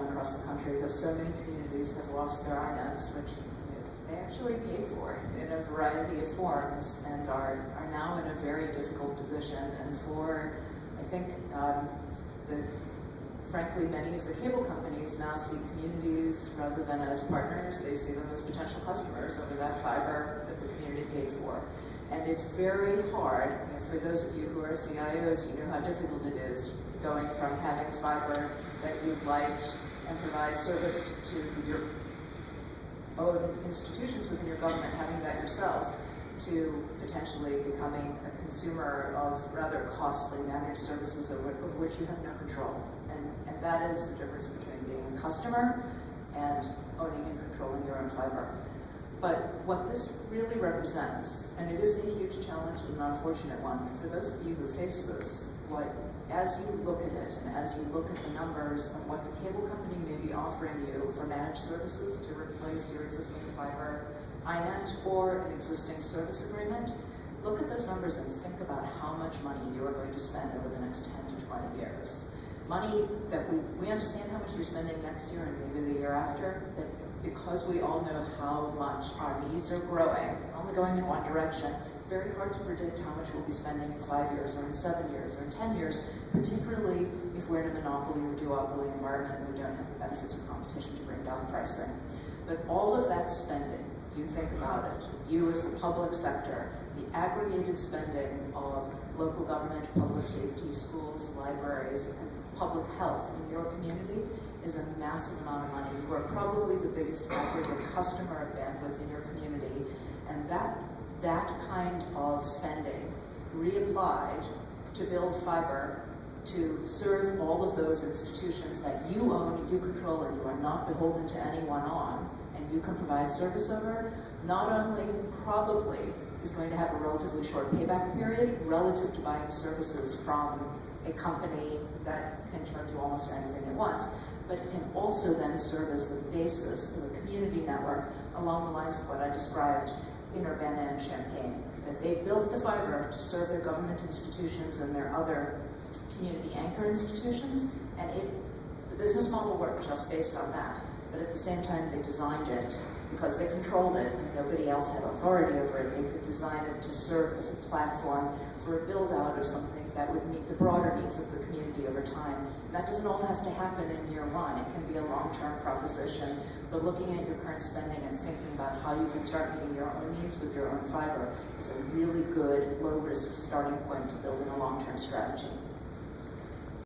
across the country, because so many communities have lost their INETs, which they actually paid for in a variety of forms and are now in a very difficult position. And for, I think, frankly, many of the cable companies now see communities rather than as partners. They see them as potential customers over that fiber that the community paid for. And it's very hard, for those of you who are CIOs, you know how difficult it is going from having fiber that you liked and provide service to your own institutions within your government, having that yourself, to potentially becoming a consumer of rather costly managed services of which you have no control. And that is the difference between being a customer and owning and controlling your own fiber. But what this really represents, and it is a huge challenge and an unfortunate one, for those of you who face this, as you look at it and as you look at the numbers of what the cable company may be offering you for managed services to replace your existing fiber INET or an existing service agreement, look at those numbers and think about how much money you are going to spend over the next 10 to 20 years. Money that we understand how much you're spending next year and maybe the year after, but because we all know how much our needs are growing, only going in one direction, it's very hard to predict how much we'll be spending in 5 years or in 7 years or in 10 years, particularly if we're in a monopoly or duopoly environment and we don't have the benefits of competition to bring down pricing. But all of that spending, you think about it, you as the public sector, the aggregated spending of local government, public safety, schools, libraries, and public health in your community is a massive amount of money. You are probably the biggest aggregate customer of bandwidth in your community, and that kind of spending reapplied to build fiber to serve all of those institutions that you own, you control, and you are not beholden to anyone on, and you can provide service over, not only probably is going to have a relatively short payback period relative to buying services from a company that can charge you almost anything it wants, but it can also then serve as the basis of a community network along the lines of what I described in Urbana and Champaign, that they built the fiber to serve their government institutions and their other community anchor institutions, and the business model worked just based on that. But at the same time, they designed it because they controlled it and nobody else had authority over it. They could design it to serve as a platform for a build-out of something that would meet the broader needs of the community over time. And that doesn't all have to happen in year one. It can be a long-term proposition, but looking at your current spending and thinking about how you can start meeting your own needs with your own fiber is a really good, low-risk starting point to building a long-term strategy.